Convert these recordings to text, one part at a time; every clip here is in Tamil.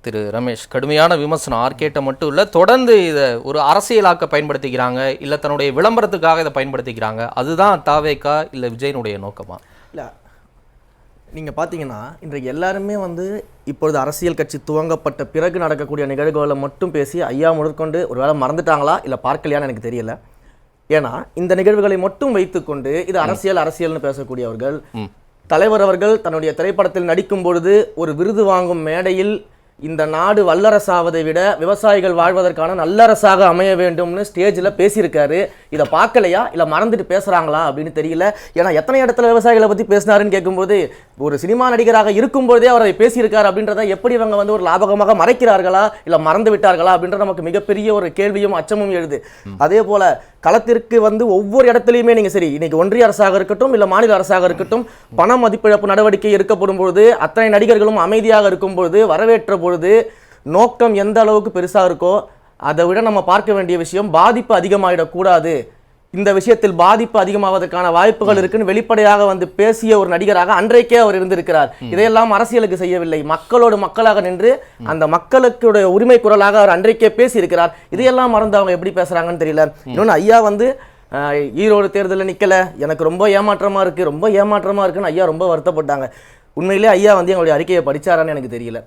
திரு ரமேஷ், கடுமையான விமர்சனம் ஆர்கேட்ட மட்டும் இல்லை, தொடர்ந்து இதை ஒரு அரசியலாக்க பயன்படுத்திக்கிறாங்க, இல்லை தன்னுடைய விளம்பரத்துக்காக இதை பயன்படுத்திக்கிறாங்க. அதுதான் தாவேக்கா இல்லை விஜயனுடைய நோக்கமா? இல்லை, நீங்கள் பார்த்தீங்கன்னா இன்றைக்கு எல்லாருமே இப்பொழுது அரசியல் கட்சி துவங்கப்பட்ட பிறகு நடக்கக்கூடிய நிகழ்வுகளை மட்டும் பேசி ஐயா முதற்கொண்டு ஒரு வேளை மறந்துட்டாங்களா இல்லை பார்க்கலையான்னு எனக்கு தெரியல. ஏன்னா இந்த நிகழ்வுகளை மட்டும் வைத்துக்கொண்டு இது அரசியல்னு பேசக்கூடியவர்கள், தலைவர் அவர்கள் தன்னுடைய திரைப்படத்தில் நடிக்கும் பொழுது ஒரு விருது வாங்கும் மேடையில் இந்த நாடு வல்லரசாவதை விட விவசாயிகள் வாழ்வதற்கான நல்லரசாக அமைய வேண்டும்னு ஸ்டேஜில் பேசியிருக்காரு. இதை பார்க்கலையா இல்லை மறந்துட்டு பேசுகிறாங்களா அப்படின்னு தெரியல. ஏன்னா எத்தனை இடத்துல விவசாயிகளை பற்றி பேசினாருன்னு கேட்கும்போது ஒரு சினிமா நடிகராக இருக்கும்போதே அவர் அதை பேசியிருக்காரு அப்படின்றத எப்படி இவங்க ஒரு லாபகமாக மறைக்கிறார்களா இல்லை மறந்து விட்டார்களா அப்படின்ற நமக்கு மிகப்பெரிய ஒரு கேள்வியும் அச்சமும் எழுது. அதே போல களத்திற்கு ஒவ்வொரு இடத்துலையுமே நீங்கள் சரி இன்னைக்கு ஒன்றிய அரசாக இருக்கட்டும் இல்லை மாநில அரசாக இருக்கட்டும் பண மதிப்பிழப்பு நடவடிக்கை எடுக்கப்படும் பொழுது அத்தனை நடிகர்களும் அமைதியாக இருக்கும் பொழுது வரவேற்ற பொழுது நோக்கம் எந்த அளவுக்கு பெருசாக இருக்கோ அதை விட நம்ம பார்க்க வேண்டிய விஷயம் பாதிப்பு அதிகமாகிடக்கூடாது, இந்த விஷயத்தில் பாதிப்பு அதிகமாவதற்கான வாய்ப்புகள் இருக்குன்னு வெளிப்படையாக பேசிய ஒரு நடிகராக அன்றைக்கே அவர் இருந்திருக்கிறார். இதையெல்லாம் அரசியலுக்கு செய்யவில்லை, மக்களோடு மக்களாக நின்று அந்த மக்களுடைய உரிமை குரலாக அவர் அன்றைக்கே பேசியிருக்கிறார். இதையெல்லாம் மறந்து அவங்க எப்படி பேசுறாங்கன்னு தெரியல. இன்னொன்று ஐயா ஈரோடு தேர்தலில் நிக்கல, எனக்கு ரொம்ப ஏமாற்றமா இருக்குன்னு ஐயா ரொம்ப வருத்தப்பட்டாங்க. உண்மையிலே ஐயா எங்களுடைய அறிக்கையை படிச்சாரான்னு எனக்கு தெரியல.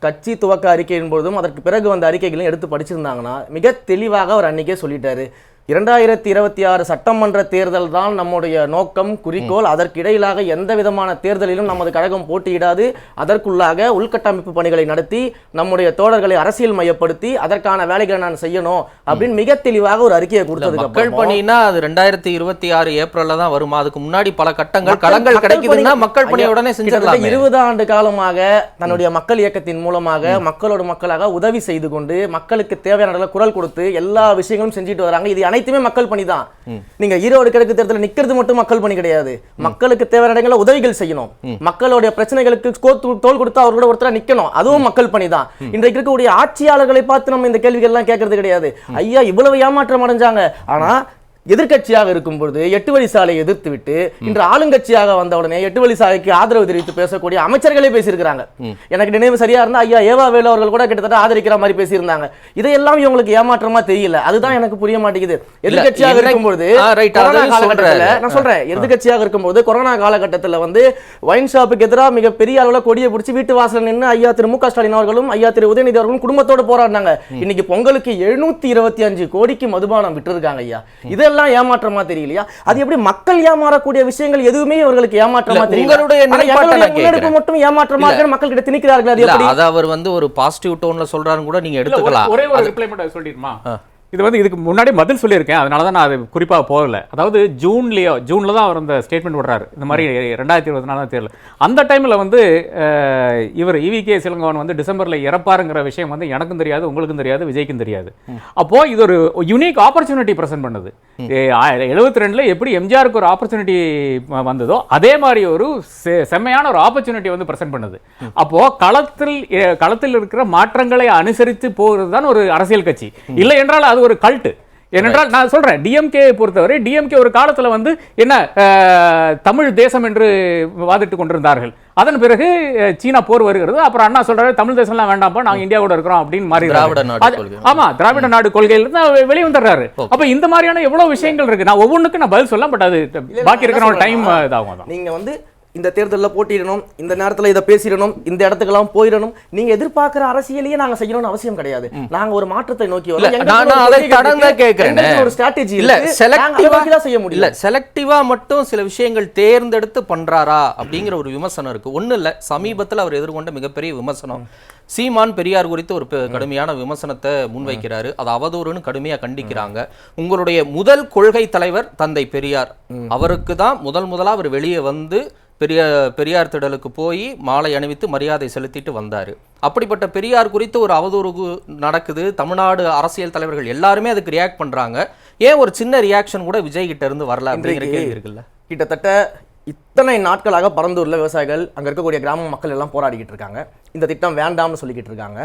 கட்சி துவக்க அறிக்கையின் பொழுதும் அதற்கு பிறகு வந்த அறிக்கைகளையும் எடுத்து படிச்சிருந்தாங்கன்னா மிக தெளிவாக அவர் அன்னைக்கே சொல்லிட்டாரு, 2026 சட்டமன்ற தேர்தல் தான் நம்முடைய நோக்கம், குறிக்கோள். அதற்கு இடையிலாக எந்த விதமான தேர்தலிலும் நமது கழகம் போட்டியிடாது. அதற்குள்ளாக உள்கட்டமைப்பு பணிகளை நடத்தி நம்முடைய தோழர்களை அரசியல் மையப்படுத்தி அதற்கான வேலைகளை நான் செய்யணும் அப்படின்னு மிக தெளிவாக ஒரு அறிக்கையை கொடுத்தது. மக்கள் பணினா அது 2026 ஏப்ரல்ல தான் வருமா? அதுக்கு முன்னாடி பல கட்டங்கள் களங்கள் கிடைக்குதுன்னா மக்கள் பணியை உடனே செஞ்சிடலாம். 20 ஆண்டு காலமாக தன்னுடைய மக்கள் இயக்கத்தின் மூலமாக மக்களோட மக்களாக உதவி செய்து கொண்டு மக்களுக்கு தேவையான குரல் கொடுத்து எல்லா விஷயங்களும் செஞ்சுட்டு வராங்க. இது அனைத்துமே மக்கள் பணி தான். நீங்க ஈரோடு கிழக்கு தேர்தலில் நிக்கிறது மட்டும் மக்கள் பணி கிடையாது. மக்களுக்கு தேவையான இடங்களில் உதவிகள் செய்யணும், மக்களுடைய பிரச்சனைகளுக்கு தோல் கொடுத்து அவர்களோட ஒருத்தர நிக்கணும், அதுவும் மக்கள் பணி தான். இன்றைக்கு இருக்கக்கூடிய ஆட்சியாளர்களை பார்த்து நம்ம இந்த கேள்விகள் எல்லாம் கேட்கறது கிடையாது. ஐயா இவ்வளவு ஏமாற்றம் அடைஞ்சாங்க, ஆனா எதிர்கட்சியாக இருக்கும் பொழுது 8 வழி சாலையை எதிர்த்து விட்டு இன்று ஆளுங்கட்சியாக வந்த உடனே 8 வழி சாலைக்கு ஆதரவு தெரிவித்து பேசக்கூடிய அமைச்சர்களே பேசியிருக்கிறாங்க. எனக்கு நினைவு சரியா இருந்தா ஐயா ஏவா வேலு அவர்கள் கூட கிட்டத்தட்ட ஆதரிக்கிற மாதிரி பேசியிருந்தாங்க. இதையெல்லாம் இவங்களுக்கு ஏமாற்றமா தெரியல, அதுதான் எனக்கு புரிய மாட்டேங்குது. எதிர்கட்சியாக இருக்கும்போது நான் சொல்றேன், எதிர்கட்சியாக இருக்கும்போது கொரோனா காலகட்டத்தில் ஒயின் ஷாப்புக்கு எதிராக மிக பெரிய அளவில் கொடியை பிடிச்சி வீட்டு வாசல் நின்று ஐயா திரு மு க ஸ்டாலின் அவர்களும் ஐயா திரு உதயநிதி அவர்களும் குடும்பத்தோடு போராடினாங்க. இன்னைக்கு பொங்கலுக்கு 725 கோடிக்கு மதுபானம் விட்டுருக்காங்க. ஐயா இதெல்லாம் ஏமாற்றமா தெரியலையா? அது எப்படி மக்கள் ஏமாறக்கூடிய விஷயங்கள் எதுவுமே அவர்களுக்கு ஏமாற்றமா தெரியல. மட்டும் ஏமாற்றமா இருக்கு மக்கள் கிட்ட திணிக்கிறார்கள். அது எப்படி? அது அவர் ஒரு பாசிட்டிவ் டோன்ல சொல்றாருன்னு கூட நீங்க எடுத்துக்கலாம். ஒரே ஒரு ரிப்ளை மட்டும் சொல்லிடுமா? இதுக்கு முன்னாடி பதில் சொல்லியிருக்கேன், அதனால தான் நான் அது குறிப்பாக போகல. அதாவது ஜூன்ல தான் அவர் அந்த ஸ்டேட்மெண்ட் விடுறாரு, இந்த மாதிரி 2024 தேர்தல். அந்த டைமில் இவர் EVK சிலங்கவன் டிசம்பரில் இறப்பாருங்கிற விஷயம் எனக்கும் தெரியாது, உங்களுக்கும் தெரியாது, விஜய்க்கும் தெரியாது. அப்போ இது ஒரு யுனிக் ஆப்பர்ச்சுனிட்டி பிரசன்ட் பண்ணுது. 72ல் எப்படி எம்ஜிஆருக்கு ஒரு ஆப்பர்ச்சுனிட்டி வந்ததோ அதே மாதிரி ஒரு செம்மையான ஒரு ஆப்பர்ச்சுனிட்டி பிரசன்ட் பண்ணுது. அப்போ களத்தில் இருக்கிற மாற்றங்களை அனுசரித்து போகிறது தான் ஒரு அரசியல் கட்சி. இல்லை என்றால் அது ஒரு கல்ட்டு. ஏனென்றால் நான் சொல்றேன், டிஎம்கே பொறுத்தவரை டிஎம்கே ஒரு காலத்துல என்ன தமிழ் தேசம் என்று வாதிட்டு கொண்டிருந்தார்கள். அதன் பிறகு சீனா போர் வருகிறது. அப்புறம் அண்ணா சொல்றாரு தமிழ் தேசம்லாம் வேண்டாம்ப்பா, நாங்க இந்தியா கூட இருக்கிறோம் அப்படின்னு மாறி ஆமா திராவிட நாடு கொள்கையிலிருந்து வெளியே வந்துடுறாரு. அப்ப இந்த மாதிரியான எவ்வளவு விஷயங்கள் இருக்கு. நான் ஒவ்வொன்றுக்கும் நான் பதில் சொல்ல, பட் அது பாக்கி இருக்கிற டைம் இதாகும். நீங்க இந்த தேர்தலில் போட்டியிடணும், இந்த நேரத்தில் இதை பேசிடணும், இந்த இடத்துக்கெல்லாம் போயிடணும், நீங்க எதிர்பார்க்கிற அரசியலையே நாங்க செய்யணும்னு அவசியம் கிடையாது. நாங்க ஒரு மாற்றத்தை நோக்கி ஒரு ஸ்ட்ராட்டஜி இல்ல, செலக்டிவா செய்ய முடியல. செலக்டிவா மட்டும் சில விஷயங்கள் தேர்ந்தெடுத்து பண்றாரா அப்படிங்கிற ஒரு விமர்சனம் இருக்கு. ஒண்ணு இல்ல, சமீபத்தில் அவர் எதிர்கொண்ட மிகப்பெரிய விமர்சனம், சீமான் பெரியார் குறித்து ஒரு கடுமையான விமர்சனத்தை முன்வைக்கிறாரு. அது அவதூறுன்னு கடுமையா கண்டிக்கிறாங்க. உங்களுடைய முதல் கொள்கை தலைவர் தந்தை பெரியார், அவருக்கு தான் முதலா அவர் வெளியே பெரியார் திடலுக்கு போய் மாலை அணிவித்து மரியாதை செலுத்திட்டு வந்தாரு. அப்படிப்பட்ட பெரியார் குறித்து ஒரு அவதூறு நடக்குது. தமிழ்நாடு அரசியல் தலைவர்கள் எல்லாருமே அதுக்கு ரியாக்ட் பண்றாங்க. ஏன் ஒரு சின்ன ரியாக்ஷன் கூட விஜய் கிட்ட இருந்து வரல அப்படிங்கிற கேள்வி இருக்குல்ல. கிட்டத்தட்ட இத்தனை நாட்களாக பரந்தூர்ல விவசாயிகள் அங்க இருக்கக்கூடிய கிராம மக்கள் எல்லாம் போராடிக்கிட்டு இருக்காங்க. இந்த திட்டம் வேண்டாம்னு சொல்லிக்கிட்டு இருக்காங்க.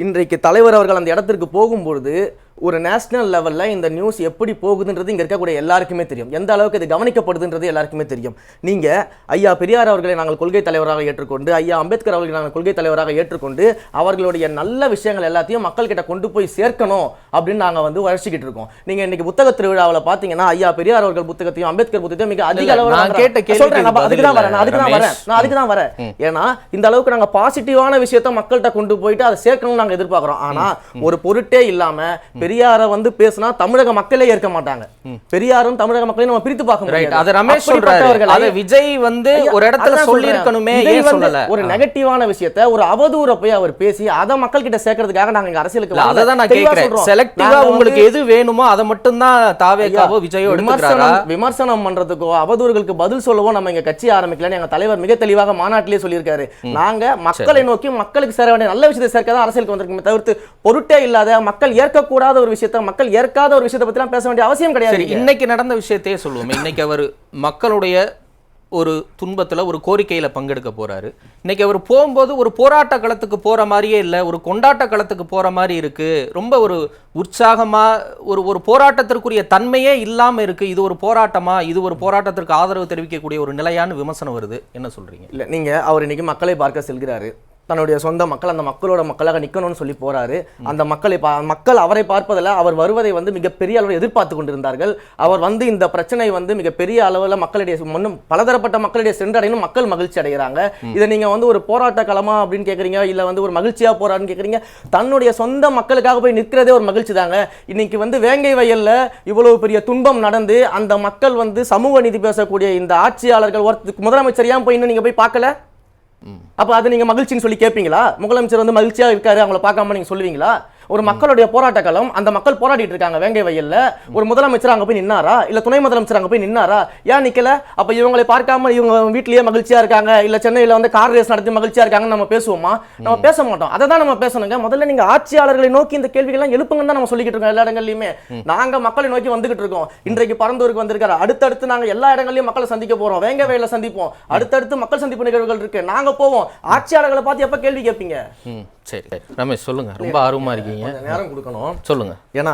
இன்றைக்கு தலைவர் அவர்கள் அந்த இடத்திற்கு போகும்பொழுது ஒரு நேஷனல் லெவல்ல இந்த நியூஸ் எப்படி போகுதுன்றது இங்க இருக்கக்கூடிய எல்லாருக்குமே தெரியும். எந்த அளவுக்கு இது கவனிக்கப்படுதுன்றது எல்லாருக்குமே தெரியும். நீங்க ஐயா பெரியார் அவர்களை நாங்கள் கொள்கை தலைவராக ஏற்றுக்கொண்டு, ஐயா அம்பேத்கர் அவர்களை நாங்கள் கொள்கை தலைவராக ஏற்றுக்கொண்டு அவர்களுடைய நல்ல விஷயங்கள் எல்லாத்தையும் மக்கள் கிட்ட கொண்டு போய் சேர்க்கணும் அப்படின்னு நாங்க வந்து உழைச்சிக்கிட்டு இருக்கோம். நீங்க இன்னைக்கு புத்தக திருவிழாவில் பாத்தீங்கன்னா ஐயா பெரியார் அவர்கள் புத்தகத்தையும் அம்பேத்கர் புத்தகத்தையும் மிக அதிக அளவில் நான் கேட்ட அதுக்கு தான் வரேன். ஏன்னா இந்த அளவுக்கு நாங்க பாசிட்டிவான விஷயத்தை மக்கள்கிட்ட கொண்டு போயிட்டு அதை சேர்க்கணும்னு நாங்க எதிர்பார்க்கிறோம். ஆனா ஒரு பொருட்டே இல்லாம பெரியார வந்து பேசினா தமிழக மக்களே ஏற்க மாட்டாங்க. பெரியாரும் தமிழக மக்களையும் நம்ம பிரித்து பார்க்க முடியாது. அது ரமேஷ் சொல்றாரு. அது விஜய் வந்து ஒரு இடத்துல சொல்லி இருக்கணுமே, ஏன் சொல்லல? ஒரு நெகட்டிவான விஷயத்தை ஒரு அவதூற போய் அவர் பேசி அதை மக்கள் கிட்ட சேர்க்கிறதுக்காக நாங்க இங்க அரசியலுக்கு அத தான் நான் கேக்குறேன். செலக்டிவா உங்களுக்கு எது வேணுமோ அதை மட்டும் தான் தாவேகாவோ விஜயோ எடுத்துக்கறாரா? விமர்சனம் பண்றதுக்கோ அவதூறுகளுக்கு பதில் சொல்லவோ நம்ம இங்க கட்சி ஆரம்பிக்கலன்னு எங்க தலைவர் மிக தெளிவாக மாநாட்டிலே சொல்லியிருக்காரு. நாங்க மக்களை நோக்கி மக்களுக்கு சேர வேண்டிய நல்ல விஷயத்தை சேர்க்க தான் அரசியலுக்கு வந்திருக்கோமே தவிர்த்து பொருட்டே இல்லாத மக்கள் ஏற்கக்கூடாத ஒரு விஷயத்தை, மக்கள் ஏற்காத ஒரு விஷயத்தை பத்தி பேச வேண்டிய அவசியம் கிடையாது. இன்னைக்கு நடந்த விஷயத்தையே சொல்லுவோம். இன்னைக்கு அவர் மக்களுடைய ஒரு துன்பத்துல ஒரு கோரிக்கையில பங்கெடுக்க போறாரு. இன்னைக்கு அவர் போகும்போது ஒரு போராட்ட களத்துக்கு போற மாதிரியே இல்லை, ஒரு கொண்டாட்ட களத்துக்கு போற மாதிரி இருக்கு. ரொம்ப ஒரு உற்சாகமா ஒரு போராட்டத்திற்குரிய தன்மையே இல்லாம இருக்கு. இது ஒரு போராட்டமா? இது ஒரு போராட்டத்திற்கு ஆதரவு தெரிவிக்கக்கூடிய ஒரு நிலையான விமர்சனம் வருது. என்ன சொல்றீங்க? இல்ல, நீங்க அவர் இன்னைக்கு மக்களை பார்க்க செல்கிறாரு. தன்னுடைய சொந்த மக்கள் அந்த மக்களோட மக்களாக நிற்கணும்னு சொல்லி போறாரு. அந்த மக்கள் அவரை பார்ப்பதில் அவர் வருவதை வந்து மிகப்பெரிய அளவில் எதிர்பார்த்து கொண்டிருந்தார்கள். அவர் வந்து இந்த பிரச்சனை வந்து மிகப்பெரிய அளவில் மக்களிடையே முன்னும் பலதரப்பட்ட மக்களிடையே சென்றடையணும், மக்கள் மகிழ்ச்சி அடைகிறாங்க. இதை நீங்க வந்து ஒரு போராட்ட களமா அப்படின்னு கேட்குறீங்க, இல்லை வந்து ஒரு மகிழ்ச்சியா போறாருன்னு கேட்குறீங்க. தன்னுடைய சொந்த மக்களுக்காக போய் நிற்கிறதே ஒரு மகிழ்ச்சி தாங்க. இன்னைக்கு வந்து வேங்கை வயல்ல இவ்வளவு பெரிய துன்பம் நடந்து அந்த மக்கள் வந்து சமூக நீதி பேசக்கூடிய இந்த ஆட்சியாளர்கள் முதலமைச்சர் ஏன் போய் இன்னும் நீங்க போய் பார்க்கல? அப்ப அதை நீங்க மகிழ்ச்சின்னு சொல்லி கேட்பீங்களா? முதலமைச்சர் வந்து மகிழ்ச்சியா இருக்காரு, அவங்கள பார்க்காம நீங்க சொல்லுவீங்களா? ஒரு மக்களுடைய போராட்ட களம், அந்த மக்கள் போராடிட்டு இருக்காங்க வேங்கை வயல்ல. ஒரு முதலமைச்சர் அங்க போய் நின்னாரா? இல்ல துணை முதலமைச்சர் அங்க போய் நின்னாரா? ஏன் நிக்கல? அப்ப இவங்களை பார்க்காம இவங்க வீட்லயே மகிழ்ச்சியா இருக்காங்க, இல்ல சென்னையில வந்து கார் ரேஸ் நடத்தி மகிழ்ச்சியா இருக்காங்கன்னு நம்ம பேசுவோமா? நம்ம பேச மாட்டோம். அதை தான் நம்ம பேசணுங்க. முதல்ல நீங்க ஆட்சியாளர்களை நோக்கி இந்த கேள்விகள்லாம் எழுப்புங்கன்னு தான் நம்ம சொல்லிக்கிட்டு இருக்கோம். எல்லா இடங்கள்லயுமே நாங்க மக்களை நோக்கி வந்துகிட்டு இருக்கோம். இன்றைக்கு பரந்தூருக்கு வந்திருக்காரு. அடுத்தடுத்து நாங்க எல்லா இடங்களையும் மக்களை சந்திக்க போறோம். வேங்கை வயல்ல சந்திப்போம். அடுத்தடுத்து மக்கள் சந்திப்பு நிகழ்வுகள் இருக்கு. நாங்க போவோம். ஆட்சியாளர்களை பார்த்து எப்ப கேள்வி கேட்பீங்க? சரி ரமேஷ் சொல்லுங்க. ரொம்ப ஆர்வமா இருக்கீங்க, நேரம் கொடுக்கணும். சொல்லுங்க. ஏன்னா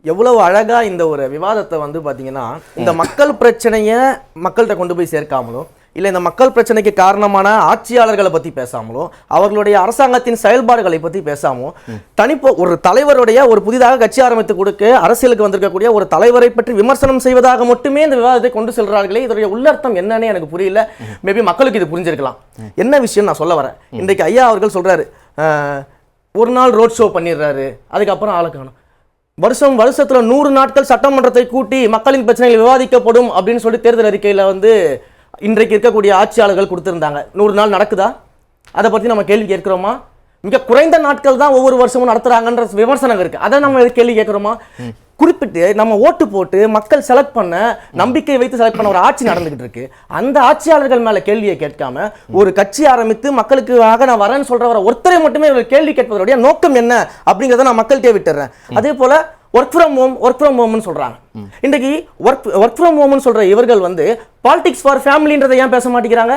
எவ்வளவு அழகா இந்த ஒரு விவாதத்தை வந்து பாத்தீங்கன்னா, இந்த மக்கள் பிரச்சனையை மக்கள்கிட்ட கொண்டு போய் சேர்க்காமலும், இல்லை இந்த மக்கள் பிரச்சனைக்கு காரணமான ஆட்சியாளர்களை பற்றி பேசாமலும், அவர்களுடைய அரசாங்கத்தின் செயல்பாடுகளை பற்றி பேசாமலும், ஒரு தலைவருடைய ஒரு புதிதாக கட்சி ஆரம்பித்து கொடுக்க அரசியலுக்கு வந்திருக்கக்கூடிய ஒரு தலைவரை பற்றி விமர்சனம் செய்வதாக மட்டுமே இந்த விவாதத்தை கொண்டு செல்கிறார்களே, இதோடைய உள்ளர்த்தம் என்னன்னு எனக்கு புரியல. மேபி மக்களுக்கு இது புரிஞ்சிருக்கலாம். என்ன விஷயம் நான் சொல்ல வரேன். இன்றைக்கு ஐயா அவர்கள் சொல்றாரு, ஒரு நாள் ரோட் ஷோ பண்ணிடுறாரு, அதுக்கப்புறம் ஆளை காணும். வருஷத்துல 100 நாட்கள் சட்டமன்றத்தை கூட்டி மக்களின் பிரச்சனைகள் விவாதிக்கப்படும் அப்படின்னு சொல்லி தேர்தல் அறிக்கையில் வந்து இன்றைக்கு இருக்கக்கூடிய ஆட்சியாளர்கள் கொடுத்திருந்தாங்க. 100 நாள் நடக்குதா? அதை பற்றி நம்ம கேள்வி கேட்கிறோமா? மிக குறைந்த நாட்கள் தான் ஒவ்வொரு வருஷமும் நடத்துறாங்கன்ற விமர்சனம் இருக்கு. அதை நம்ம கேள்வி கேட்கிறோமா? குறிப்பிட்டு நம்ம ஓட்டு போட்டு மக்கள் செலக்ட் பண்ண, நம்பிக்கை வைத்து செலக்ட் பண்ண ஒரு ஆட்சி நடந்துகிட்டு இருக்கு. அந்த ஆட்சியாளர்கள் மேல கேள்வியை கேட்காம ஒரு கட்சி ஆரம்பித்து மக்களுக்கு நான் வரேன்னு சொல்றவரை ஒருத்தரை மட்டுமே கேள்வி கேட்பதோடைய நோக்கம் என்ன அப்படிங்கிறத நான் மக்கள்கிட்டே விட்டுறேன். அதே போல ஒர்க் ஃப்ரம் ஹோம்னு சொல்றாங்க. இன்றைக்கு ஒர்க் ஃப்ரம் ஹோம்னு சொல்ற இவர்கள் வந்து பாலிடிக்ஸ் ஃபார் ஃபேமிலின்றதை ஏன் பேச மாட்டேங்கிறாங்க?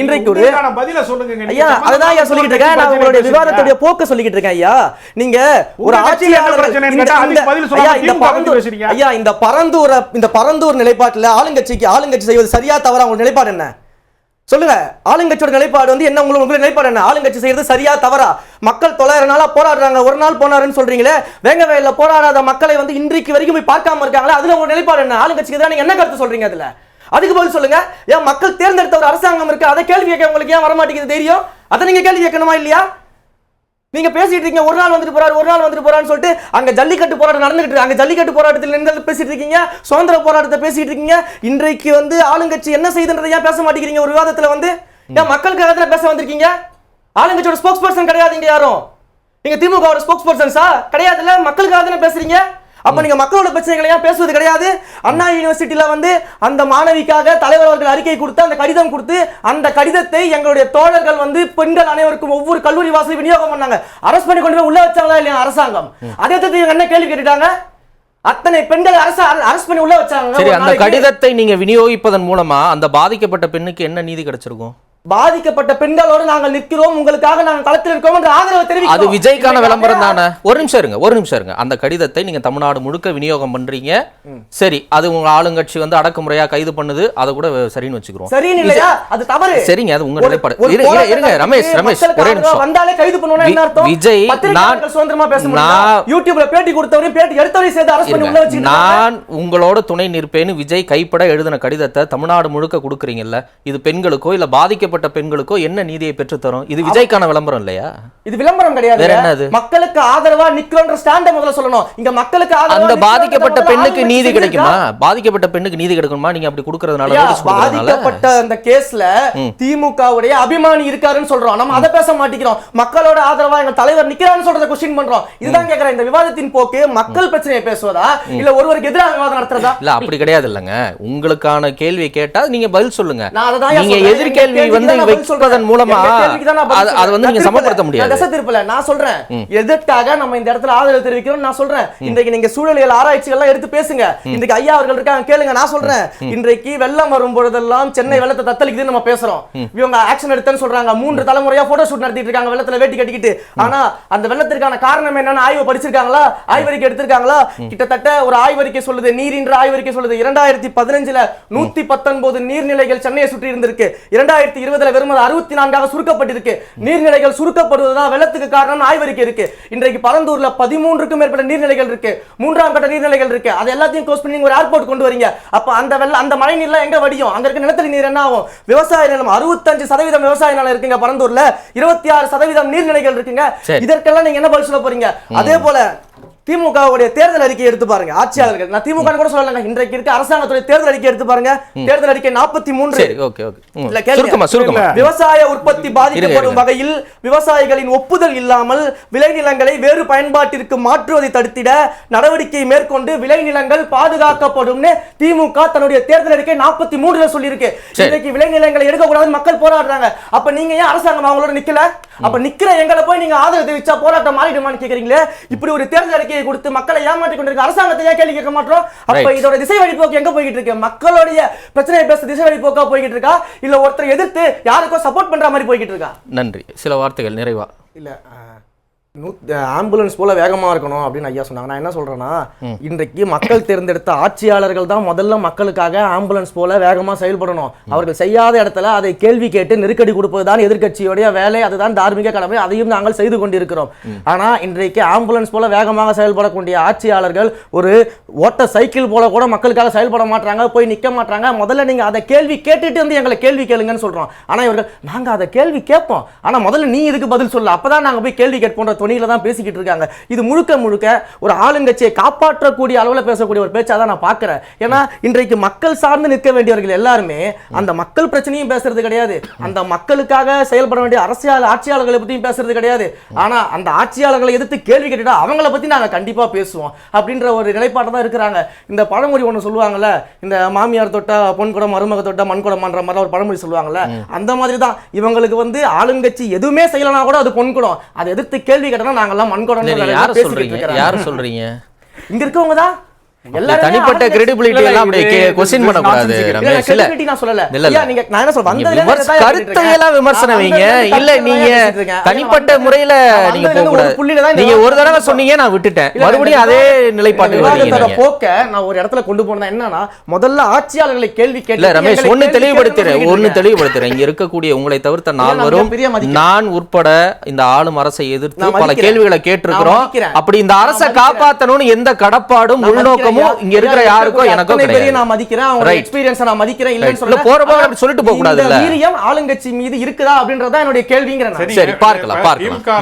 இன்றைக்கு ஒரு பதில சொல்லுங்க ஐயா. அதுதான் ஐயா சொல்லிட்டு இருக்கேன். நான் உங்களுடைய விவாதத்துடைய போக்க சொல்லிட்டு இருக்கேன் ஐயா. நீங்க ஒரு ஆட்சியாளர் ஐயா, இந்த பரந்தூர் நிலைப்பாட்டுல ஆளுங்கட்சி செய்வது சரியா தவறா? உங்க நிலைப்பாடு என்ன சொல்லுங்க. ஆளுங்கட்சியோட நிலைப்பாடு வந்து என்ன? உங்களுக்கு நிலைப்பாடு என்ன? ஆளுங்கட்சி செய்யறது சரியா தவறா? மக்கள் 900 நாளா போராடுறாங்க, ஒரு நாள் போனாருன்னு சொல்றீங்களே. வேங்க வயல்ல போராடாத மக்களை வந்து இன்றைக்கு வரைக்கும் போய் பார்க்காம இருக்காங்களா? அதுல உங்க நிலைப்பாடு என்ன? ஆளுங்கட்சிக்கு தான் நீங்க என்ன கருத்து சொல்றீங்க? அதுல அதுக்கு பதில் சொல்லுங்க. ஏன் மக்கள் தேர்ந்தெடுத்த ஒரு அரசாங்கம் இருக்கு, அதை கேள்வி கேட்க உங்களுக்கு ஏன் வரமாட்டேங்குது தைரியம்? அதை நீங்க கேள்வி கேட்கணுமா இல்லையா? நீங்க பேசிட்டு இருக்கீங்க, ஒரு நாள் வந்துட்டு போறாருன்னு சொல்லிட்டு அங்க ஜல்லிக்கட்டு போராட்டம் நடந்துகிட்டு இருக்கு. அங்க ஜல்லிக்கட்டு போராட்டத்தில் நின்று பேசிட்டு இருக்கீங்க, சுதந்திர போராட்டத்தை பேசிட்டு இருக்கீங்க. இன்றைக்கு வந்து ஆளுங்கட்சி என்ன செய்யுதுன்றதை ஏன் பேச மாட்டேங்கிறீங்க? ஒரு விவாதத்துல வந்து ஏன் மக்களுக்காக பேச வந்திருக்கீங்க? ஆளுங்கட்சியோட ஸ்போக்ஸ் பர்சன் கிடையாதுங்க யாரும். நீங்க திமுக ஸ்போக்ஸ் பர்சன்ஸா கிடையாதுல்ல, மக்களுக்காக தானே பேசுறீங்க. அப்ப நீங்க மக்களோட பிரச்சனைகளை ஏன் பேசுவது கிடையாது? அண்ணா யூனிவர்சிட்டியில வந்து அந்த மாணவிக்காக தலைவர் அவர்கள் அறிக்கை கொடுத்து, அந்த கடிதம் கொடுத்து, அந்த கடிதத்தை எங்களுடைய தோழர்கள் வந்து பெண்கள் அனைவருக்கும் ஒவ்வொரு கல்லூரி வாசல் விநியோகம் பண்ணாங்க. அரஸ்ட் பண்ணி கொண்டு போய் உள்ள வச்சாங்களா இல்லையா அரசாங்கம்? அதை என்ன கேள்வி கேட்டுட்டாங்க? அத்தனை பெண்கள் அரஸ்ட் பண்ணி உள்ள வச்சாங்க. சரி, அந்த கடிதத்தை நீங்க விநியோகிப்பதன் மூலமா அந்த பாதிக்கப்பட்ட பெண்ணுக்கு என்ன நீதி கிடைச்சிருக்கும்? பாதிக்கப்பட்ட பெண்களோடு நாங்கள் நிற்கிறோம், உங்களுக்காக நாங்கள் களத்தில் இருக்கோம் என்ற ஆதரவு தெரிவிக்கிறோம். அது விஜய்க்கான விளம்பரம் தானே. ஒரு நிமிஷம் இருங்க. அந்த கடிதத்தை நீங்க தமிழ்நாடு முழுக்க விநியோகம் பண்றீங்க. சரி, அது உங்க ஆளுங்கட்சி வந்து அடக்குமுறையா கைது பண்ணுது, அதை கூட சரின்னு வச்சுக்கிறோம். சரின்னு இல்லையா? அது தவறு. சரிங்க, அது உங்க நிலைப்பாடு. இருங்க ரமேஷ், ஒரே நிமிஷம். வந்தாலே கைது பண்ணுவோம்னா என்ன அர்த்தம்? விஜய், நான் சுதந்திரமா பேச முடியும். யூடியூப்ல பேட்டி கொடுத்தவரையும் பேட்டி எடுத்தவரையும் சேர்த்து அரெஸ்ட் பண்ணி உள்ள வச்சிருக்காங்க. நான் உங்களோட துணை நிற்பேன்னு விஜய் கைப்பட எழுதின கடிதத்தை தமிழ்நாடு முழுக்க கொடுக்குறீங்கல்ல, இது பெண்களுக்கோ இல்ல பாதிக்கப்பட்ட பெண்களுக்கோ என்ன நீதியை பெற்று தரும்? இது விஜய்க்கான விளம்பரம் இல்லையா? இது விளம்பரம் கிடையாது. வேற என்னது? மக்களுக்கு ஆதரவா நிக்கிறோம்ன்ற ஸ்டாண்ட முதல்ல சொல்லணும். இங்க மக்களுக்கு ஆதரவா அந்த பாதிக்கப்பட்ட பெண்ணுக்கு நீதி கிடைக்குமா? பாதிக்கப்பட்ட பெண்ணுக்கு நீதி கிடைக்குமா? நீங்க அப்படி கொடுக்கறதுனால, பாதிக்கப்பட்ட அந்த கேஸ்ல திமுகவுடைய அபிமானி இருக்காருன்னு சொல்றோம். நம்ம அதை பேச மாட்டேங்கிறோம். மக்களோட ஆதரவா எங்க தலைவர் நிக்கிறான்னு சொல்றத क्वेश्चन பண்றோம். இதுதான் கேக்குறேன். இந்த விவாதத்தின் போக்கு மக்கள் பிரச்சனையை பேசுவதா இல்ல ஒருவருக்கு எதிராக விவாதம் நடத்துறதா? இல்ல அப்படி கிடையாது இல்லங்க. உங்களுக்கான கேள்வியை கேட்டா நீங்க பதில் சொல்லுங்க. நீங்க சொல்றேன். எதிர்கேள்வி வந்து வைப்பதன் மூலமா அது வந்து நீங்க சமப்படுத்த முடியாது. நான் சொல்றேன், எதற்காக நம்ம இந்த இடத்துல ஆதரவு தெரிவிக்கிறோம் நான் சொல்றேன். இன்றைக்கு நீங்க சூழலியல் ஆராய்ச்சிகள் எல்லாம் எடுத்து பேசுங்க. இன்றைக்கு ஐயா அவர்கள் இருக்காங்க, கேளுங்க. நான் சொல்றேன், இன்றைக்கு வெள்ளம் வரும் பொழுதெல்லாம் சென்னை வெள்ளத்தை தத்தளிக்குதுன்னு நம்ம பேசுறோம். இவங்க ஆக்ஷன் எடுத்தேன்னு சொல்றாங்க. 3 தலைமுறையா போட்டோ ஷூட் நடத்திட்டு இருக்காங்க வெள்ளத்துல வேட்டி கட்டிக்கிட்டு. ஆனா அந்த வெள்ளத்திற்கான காரணம் என்னன்னு ஆய்வு படிச்சிருக்காங்களா? ஆய்வறிக்கை எடுத்திருக்காங்களா? கிட்டத்தட்ட ஒரு ஆய்வறிக்கை சொல்லுது, நீரின்ற ஆய்வறிக்கை சொல்லுது, 2015ல 119 நீர்நிலைகள் சென்னையை சுற்றி இருந்திருக்கு. 2020ல வெறும் 64 சுருக்கப்பட்டிருக்கு. நீர்நிலைகள் சுருக்கப்படுவதுதான் வெள்ளத்துக்கு காரணம் ஆய்வறிக்கை இருக்கு. இன்றைக்கு பரந்தூர்ல 13க்கும் மேற்பட்ட நீர்நிலைகள் இருக்கு, 3ஆம் கட்ட நீர்நிலைகள் இருக்கு. அது எல்லாத்தையும் க்ளோஸ் பண்ணி ஒரு ஏர்போர்ட் கொண்டு வரீங்க. அப்ப அந்த மழை நீர்லாம் எங்க வடியும்? அங்க இருக்க நிலத்தடி நீர் என்ன ஆகும்? விவசாய நிலம் 65% விவசாய நிலம் இருக்குங்க பரந்தூர்ல, 26% நீர்நிலைகள் இருக்குங்க. இதற்கெல்லாம் நீங்க என்ன பதில் சொல்ல போறீங்க? அதே போல திமுகவுடைய தேர்தல் அறிக்கை எடுத்து பாருங்க. ஆட்சியாளர்கள், நான் திமுக கூட சொல்லலங்க, இன்றைக்கு இருக்க அரசாங்கத்துடைய தேர்தல் அறிக்கை எடுத்து பாருங்க. தேர்தல் அறிக்கை 43. விவசாய உற்பத்தி பாதிக்கப்படும் வகையில் விவசாயிகளின் ஒப்புதல் இல்லாமல் விளைநிலங்களை வேறு பயன்பாட்டிற்கு மாற்றுவதை தடுத்திட நடவடிக்கை மேற்கொண்டு விளைநிலங்கள் பாதுகாக்கப்படும் திமுக தன்னுடைய தேர்தல் அறிக்கை 43 சொல்லி இருக்கு. இன்னைக்கு விளைநிலங்களை எடுக்கக்கூடாது மக்கள் போராடுறாங்க. அப்ப நீங்க ஏன் அரசாங்கம் அவங்களோட நிக்கல? அப்ப நிக்கிற எங்களை போய் நீங்க ஆதரவு தெரிவிச்சா போராட்டம் மாறிடுமான்னு கேக்குறீங்களே. இப்படி ஒரு தேர்தல் அறிக்கையை கொடுத்து மக்களை ஏமாற்றி கொண்டிருக்க அரசாங்கத்தை ஏன் கேள்வி கேட்க மாட்டோம்? அப்ப இதோட திசை வழிபோக்கு எங்க போய்கிட்டு இருக்கு? மக்களுடைய பிரச்சனையை பேச திசை வழிபோக்கா போய்கிட்டு இருக்கா, இல்ல ஒருத்தர் எதிர்த்து யாருக்கோ சப்போர்ட் பண்ற மாதிரி போய்கிட்டு இருக்கா? நன்றி. சில வார்த்தைகள் நிறைவா. இல்ல ஆம்புலன்ஸ் போல வேகமா இருக்கணும் அப்படின்னு ஐயா சொன்னாங்க. நான் என்ன சொல்றேன்னா, இன்றைக்கு மக்கள் தேர்ந்தெடுத்த ஆட்சியாளர்கள் தான் முதல்ல மக்களுக்காக ஆம்புலன்ஸ் போல வேகமா செயல்படணும். அவர்கள் செய்யாத இடத்துல அதை கேள்வி கேட்டு நெருக்கடி கொடுப்பதுதான் எதிர்க்கட்சியுடைய வேலை, அதுதான் தார்மீக கடமை. அதையும் நாங்கள் செய்து கொண்டிருக்கிறோம். ஆனா இன்றைக்கு ஆம்புலன்ஸ் போல வேகமாக செயல்படக்கூடிய ஆட்சியாளர்கள் ஒரு ஓட்ட சைக்கிள் போல கூட மக்களுக்காக செயல்பட மாட்டாங்க, போய் நிக்க மாட்டாங்க. முதல்ல நீங்க அதை கேள்வி கேட்டுட்டு வந்து எங்களை கேள்வி கேளுங்கன்னு சொல்றோம். ஆனா இவர்கள் நாங்க அதை கேள்வி கேட்போம், ஆனா முதல்ல நீ இதுக்கு பதில் சொல்லு, அப்பதான் நாங்க போய் கேள்வி கேட்போம் தொனியில தான் பேசிக்கிட்டு இருக்காங்க. இது முழுக்க ஒரு ஆளுங்கட்சியை காப்பாற்றக்கூடிய அளவில் பேசக்கூடிய ஒரு பேச்சா தான் நான் பார்க்கிறேன். ஏன்னா இன்றைக்கு மக்கள் சார்ந்து நிற்க வேண்டியவர்கள் எல்லாருமே அந்த மக்கள் பிரச்சனையும் பேசுறது கிடையாது, அந்த மக்களுக்காக செயல்பட வேண்டிய ஆட்சியாளர்களை பத்தியும் பேசுறது கிடையாது. ஆனா அந்த ஆட்சியாளர்களை எதிர்த்து கேள்வி கேட்டுட்டா அவங்கள பத்தி நாங்க கண்டிப்பா பேசுவோம் அப்படின்ற ஒரு நிலைப்பாட்டை தான் இருக்கிறாங்க. இந்த பழமொழி ஒன்று சொல்லுவாங்கல்ல, இந்த மாமியார் தொட்டா பொன் குடம், மருமக தொட்டா மண் குடம்ன்ற மாதிரி ஒரு பழமொழி சொல்லுவாங்கல்ல, அந்த மாதிரி தான் இவங்களுக்கு வந்து ஆளுங்கட்சி எதுவுமே செய்யலனா கூட அது பொன் குடம், அதை எதிர்த்து கேள்வி கேட்டா நாங்கெல்லாம் மண்கொடன்னு யார் சொல்றீங்க? இங்க இருக்கவங்க தான். தனிப்பட்ட கிரெடிபிலிட்டி எல்லாம் அப்படியே क्वेश्चन பண்ண கூடாது ரமேஷ். இல்ல நான் சொல்லல. ஐயா நீங்க நான் என்ன சொல்றேன், வந்ததுல கருத்தை எல்லாம் விமர்சனம் வைங்க. இல்ல நீங்க தனிப்பட்ட முறையில நீங்க போக கூடாது. நீங்க ஒரு தடவை சொன்னீங்க, நான் விட்டுட்டேன். மறுபடியும் அதே நிலைப்பாட்டுக்கு வரீங்க. போக்க நான் ஒரு இடத்துல கொண்டு போனது என்னன்னா, முதல்ல ஆட்சியாளர்களை கேள்வி கேட்க. இல்ல ரமேஷ், ஒன்னு தெளிவுபடுத்துறேன். இங்க இருக்கக்கூடிய உங்களை தவிர்த்த நால்வரும் நான் உட்பட இந்த ஆளும் அரசை எதிர்த்து பல கேள்விகளை கேட்டிருக்கிறோம். அப்படி இந்த அரசை காப்பாற்றணும்னு எந்த கடப்பாடும் உள்நோக்கமும் இங்க இருக்கிற யாருக்கோ எனக்கோ கிடையாது. நான் மதிக்கிறேன், அவங்க எக்ஸ்பீரியன்ஸ் நான் மதிக்கிறேன். இல்லன்னு சொல்ல போறப்ப அப்படி சொல்லிட்டு போக கூடாது. இந்த வீரியம் ஆளுங்கட்சி மீது இருக்குதா அப்படின்றத என்னோட கேள்விங்கறேன். சரி பார்க்கலாம்.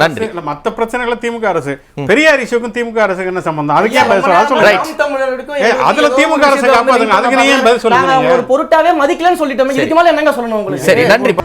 நன்றி. மத்த பிரச்சனைகளை திமுக அரசு, பெரியார் இஷ்யூக்கும் திமுக அரசுக்கு என்ன சம்பந்தம்? அதுக்கு ஏன் பதில் சொல்றீங்க? அதுல திமுக அரசு காப்பாத்துங்க, அதுக்கு நீங்க ஏன் பதில் சொல்றீங்க? ஒரு பொருட்டாவே மதிக்கலன்னு சொல்லிட்டோம். இதுக்கு மேல என்னங்க சொல்லணும் உங்களுக்கு? சரி, நன்றி.